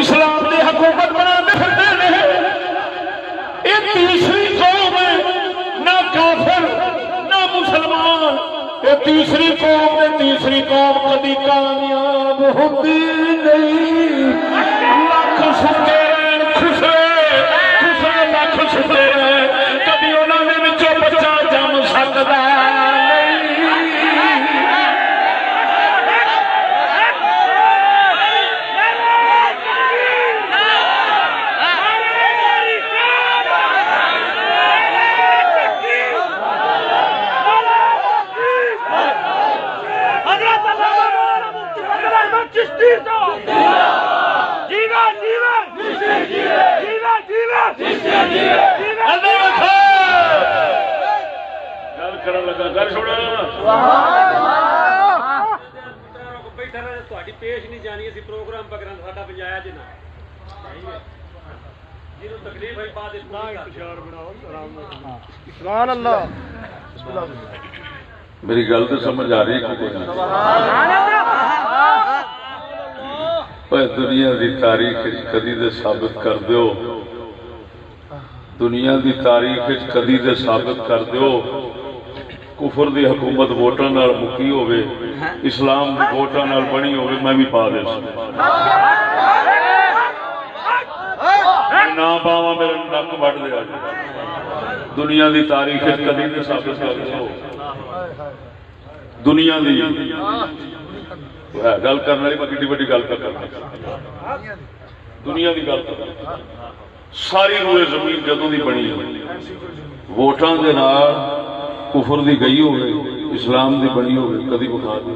اسلام کی حکومت بنا پھرتے ہیں. یہ تیسری قوم ہے، نہ کافر نہ مسلمان. یہ تیسری قوم ہے، تیسری قوم کبھی کامیاب ہوتی نہیں. لاکھ ستے خسرے خسرے لاکھ ستے کبھی انہوں نے بچوں بچہ جم سکتا پیش نہیں جانی اسی پروگرام پکڑا ساڈا بجایا جی نہ جنوں تکلیف ہے بعد سبحان اللہ. میری گل تو سمجھ آ رہی ہے کہ دنیا دی تاریخ کدی دے ثابت کر دیو، دنیا دی تاریخ کدی دے ثابت کر دیو کفر دی حکومت ووٹاں نال مکی ہوے، اسلام دی ووٹاں نال بنی ہوے، میں بھی پا دے نہ پاواں میرے نک وڈ دیا. دنیا دی تاریخ کدی دے ثابت کر دیو، دنیا دی گل کرنے والی میں کتنی بڑی گل کر دنیا دی گل کر ساری روئے زمین جدوں دی بنی ووٹاں دے نال کفر دی گئی ہوئے، اسلام دی بنی ہوئے، کدی بکھا دی.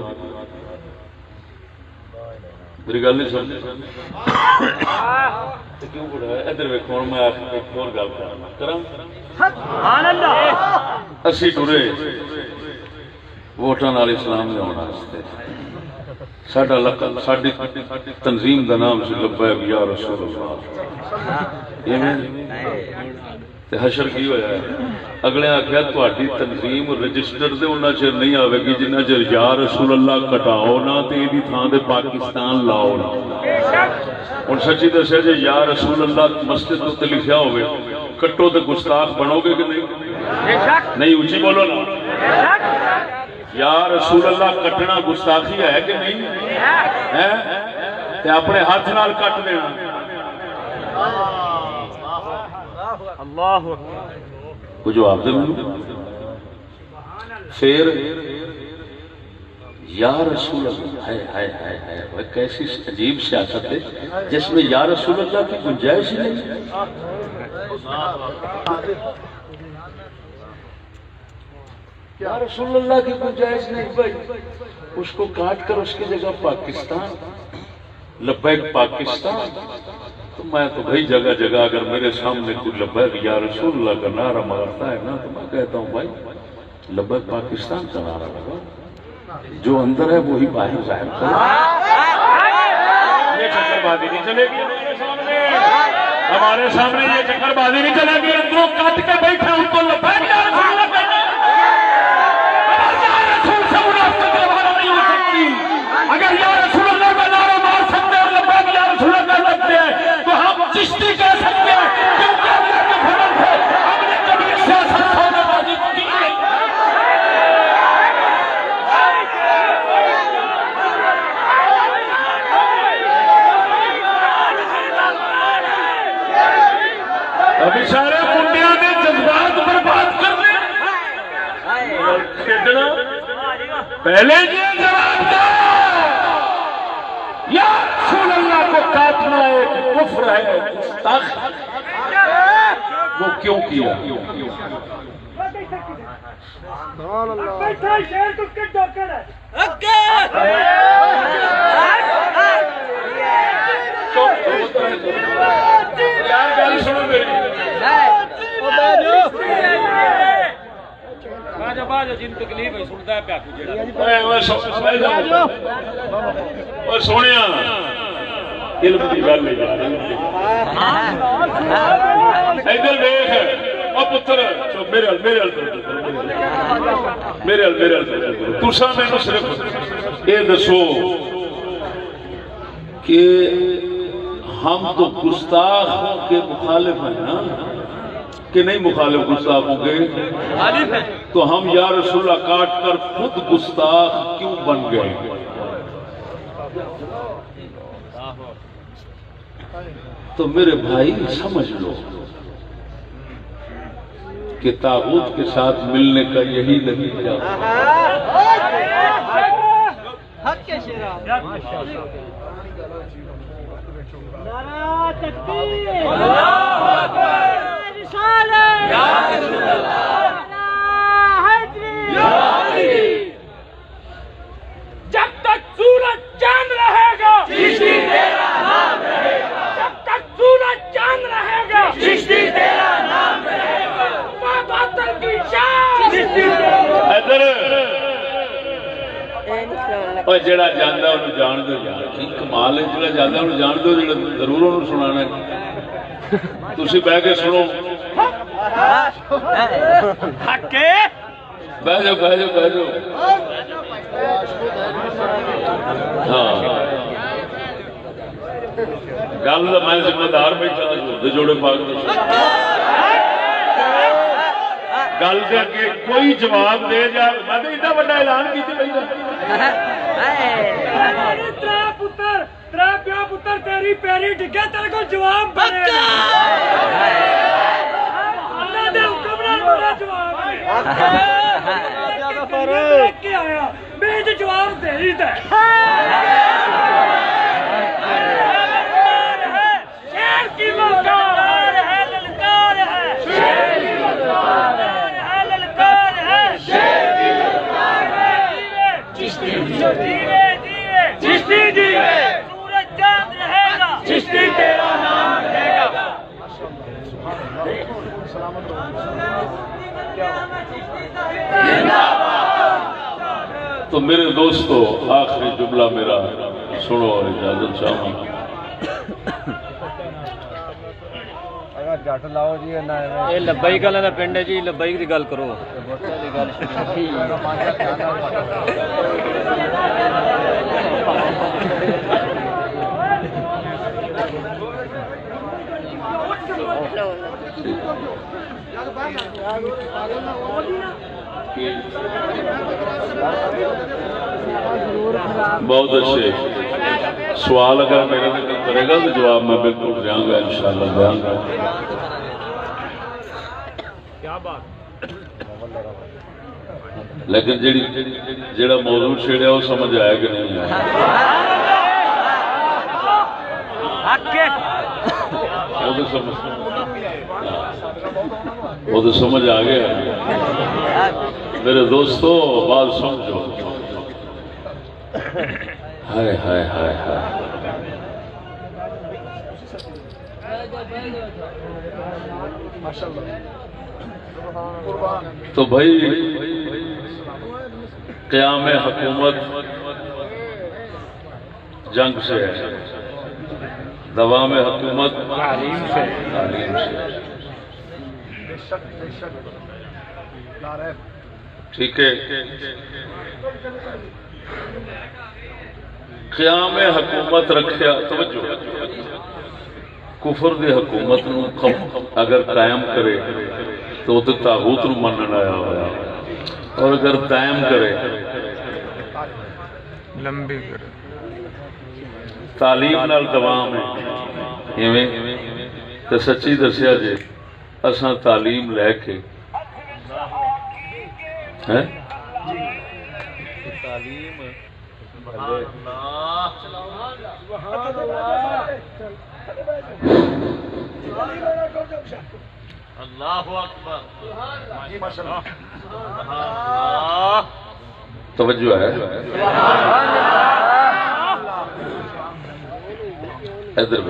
میری گل نہیں سمجھ کیوں پڑھا ہے؟ ادھر ویکھو میں ایک اور گل کراں. اسی ٹرے ووٹاں نال اسلام دے آਉਣ واسطے. ساڈا لقب ساڈی تنظیم دا نام سی لبیک یا رسول اللہ. تے حشر کی ہویا ہے؟ اگلے آخیا تہاڈی تنظیم رجسٹر دے اُنّا چر نہیں آوے گی جنہ چر یا رسول اللہ کٹاؤ نہ تے ایدی تھاں دے پاکستان لاؤ نہ. ہن سچی دسیا جے یا رسول اللہ مسجد تے لکھیا ہوئے کٹو تے گستاخ بنو گے کہ نہیں؟ نہیں اونچی بولو نا. یا رسول اللہ کٹنا گستاخی ہے کہ نہیں ہے؟ تے اپنے ہاتھ نال کٹ دینا. اللہ کو جواب دے مجھے. پھر یا رسول اللہ ہے کیسی عجیب سیاست ہے جس میں یا رسول اللہ کی گنجائش ہی نہیں. یا رسول اللہ کی گنجائش نہیں بھائی. اس کو کاٹ کر اس کی جگہ پاکستان لبیک پاکستان. تو میں تو بھائی جگہ جگہ اگر میرے سامنے کوئی لبیک یا رسول اللہ کا نعرہ مارتا ہے نا تو میں کہتا ہوں بھائی لبیک پاکستان کا نعرہ لگا، جو اندر ہے وہی باہر ظاہر کرو. یہ چکر بازی نہیں چلے گی ہمارے سامنے، یہ چکر بازی نہیں چلے گی. اندروں کٹ کے بیٹھے ان کو لبیک یا رسول اللہ کہنا. اگر یا رسول اللہ کا نعرہ مار سکتے اور لبیک یا رسول اللہ لگتے ہیں تو ہم چشتی کہہ سکتے ہیں کیونکہ اللہ کے فضل سے ہم نے کبھی سیاست سودے بازی کی نہیں. ابھی سارے کنڈیاں نے جذبات برباد کرنے کھیڈنا. پہلے یہ جواب دو یا رسول اللہ کو کاٹنا ایک کفر ہے. وہ کیوں کیا؟ جن تکلیف ہے سنتا ہے پیا سونے علم کی گل نہیں. ادھر دیکھ پتر میرے تسا مینو صرف یہ دسو کہ ہم تو گستاخوں کے مخالف ہیں نا کہ نہیں؟ مخالف گستاخوں کے تو ہم یا رسول اللہ کاٹ کر خود گستاخ کیوں بن گئے؟ تو میرے بھائی سمجھ لو کہ طاغوت کے ساتھ ملنے کا یہی نتیجہ جب تک سورج چاند رہے گا چشتی تیرا نام رہے گا، جب تک سورج چاند رہے گا چشتی تیرا نام رہے گا، باطل کی شان چشتی ادھر اور جڑا جاندا انہوں جان دو یار، کی کمال ہے، جڑا جاندا انہوں جان دو، جڑا ضرور انہوں سنانا ہے، تسی بہ کے سنو، حق ہے، بہ جاؤ بہ جاؤ بہ جاؤ، ہاں گل تو میں ذمہ دار بیٹھا جوڑے پاک گل دے کے کوئی جواب دے جا، میں تو اتنا بڑا اعلان کیتے ترا پیو پتر تیری پیری ڈگے تیرے کو جواب بنے اللہ دے حکم نال بڑا جواب ہے کیا آیا میں تے جواب دے ہی تے شیر کی مکار ہے للکار ہے، شیر کی مکار ہے للکار ہے، شیر کی مکار ہے، چشتی دیوے دیوے چشتی دیوے سورج چاند رہے گا چشتی تیرا نام رہے گا۔ تو میرے دوستو آخری جملہ میرا سنو اور اجازت چاہوں جٹ لاؤ جی یہ لبیک والا پنڈ ہے جی، لبیک کی گل کرو۔ بہت اچھے سوال اگر میرے دل کرے گا تو جواب میں بالکل دیا گا، انشاءاللہ دیا گا۔ لیکن جیڑا موضوع چھیڑیا وہ سمجھ آیا کہ نہیں آیا؟ وہ تو سمجھ آ گیا میرے دوستو، بات سمجھو۔ ہائے ہائے ہائے ہائے، تو بھائی قیام حکومت جنگ سے ہے، دوام حکومت تعلیم سے۔ ٹھیک ہے، قیام حکومت رکھیا، توجہ، کفر دی حکومت نو اگر قائم کرے تو وہ طاغوت نو منن آیا ہوا، اور اگر قائم کرے لمبی کرے تعلیم نال دوام ہے، ایویں تے سچی دسیا جے اساں تعلیم لے کے تعلیم اللہ اکبر، توجہ ہے ادھر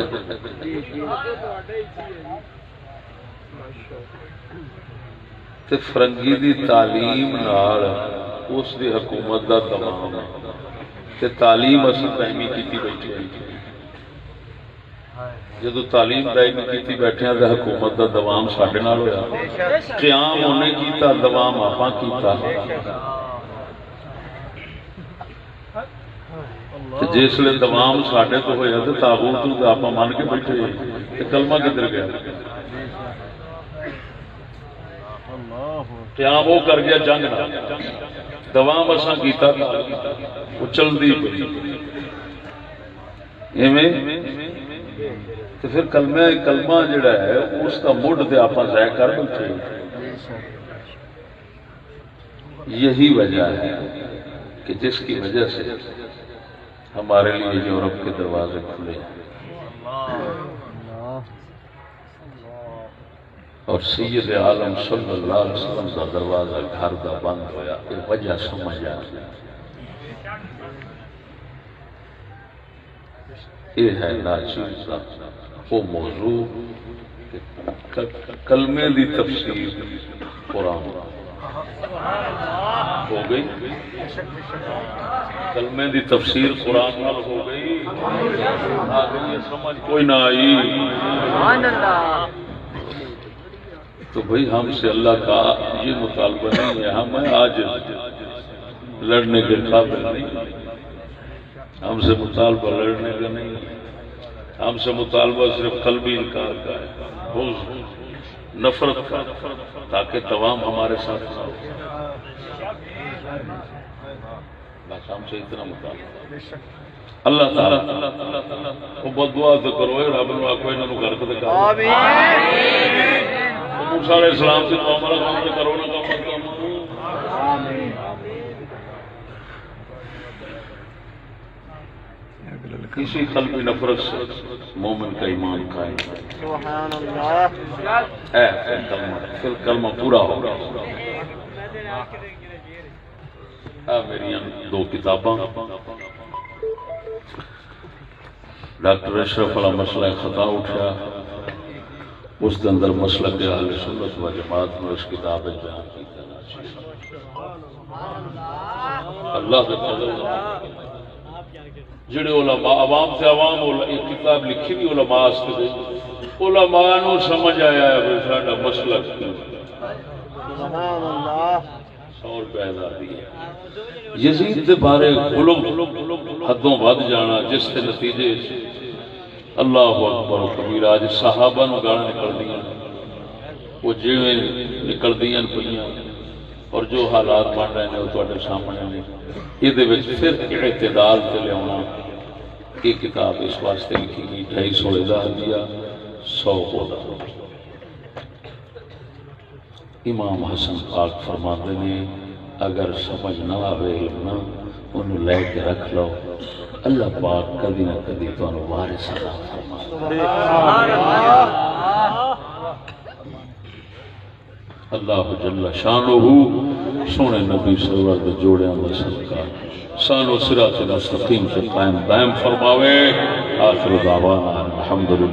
تے فرنگی دی تعلیم نال اس دی حکومت دا تمام تے تعلیم اسی دائمی کیتی بیٹھی ہے، جدو تعلیم دائمی کیتی بیٹھے ہیں تے حکومت دا دوام ساڈے نال ہویا، قیام انہیں کیتا، دوام آپاں کیتا۔ تے جس لئے دوام ساڑھے تو ہویا تھے تابوت تو آپ مان کے بیٹھے تے کلمہ کدھر گیا قیام وہ کر گیا جنگ نہ دوام اساں کیتا وہ چل دی ایویں تو پھر کلمہ جڑا ہے اس کا مڈ تے آپ ضائع کر بیٹھے یہی وجہ ہے کہ جس کی وجہ سے ہمارے لیے یورپ کے دروازے کھلے اور سید عالم صلی اللہ علیہ وسلم کا دروازہ گھر کا بند ہویا یہ وجہ سمجھ آ یہ ہے ناچیز کا وہ موضوع کلمے دی تفسیر قرآن ہو گئی کلمے دی تفسیر قرآن نال ہو گئی آگے سمجھ کوئی نہ آئی تو بھئی ہم سے اللہ کا یہ مطالبہ نہیں ہے ہمیں آج لڑنے کے قابل نہیں ہم سے مطالبہ لڑنے کا نہیں ہم سے مطالبہ صرف قلبی انکار کا ہے بغض نفرت کا تاکہ تمام ہمارے ساتھ ہو بس ہم سے اتنا مطالبہ اللہ تعالیٰ وہ بد دعا تو کرو رب نو آکو انہاں نو گھر تے کرو موسیٰ علیہ السلام سے معاملہ کام کرو نہ آمین کسی قلبی نفرت سے مومن کا ایمان قائم ہے سبحان اللہ اے پھر کلمہ پورا ہوگا میری دو کتاباں ڈاکٹر اشرف علی مسئلہ خطا اٹھا اس کے اندر مسئلہ کے اہل سنت و جماعت میں اس کتاب بیان کی اللہ کے فضل جڑے علماء عوام سے عوام ایک کتاب لکھی بھی علماء سے علماء نو سمجھ آیا ہے کہ ساڈا مسلک سبحان اللہ 100 روپے آزادی ہے یزید دے بارے غلو حدوں ود جانا جس کے نتیجے اللہ اکبر و کبیرہ آج صحابہ نو گالاں نکلدیاں وہ جویں نکلدیاں پئیاں اور جو حالات بن رہے ہیں وہ تواڈے سامنے نے یہ پھر اعتدال سے لیا یہ کتاب اس واسطے لکھی گئی 250 ہزار دیا 100 ہوتا امام حسن پاک فرماتے ہیں اگر سمجھ نہ آئے علم نہ انہوں لے کے رکھ لو اللہ پاک کدی نہ کدی تو وارث عطا فرمائے اللہ جل شانہ سونے نبی سرور دے جوڑیاں دا صدقہ سانو صراط مستقیم سے قائم دائم فرماوے آخر دعوانا الحمدللہ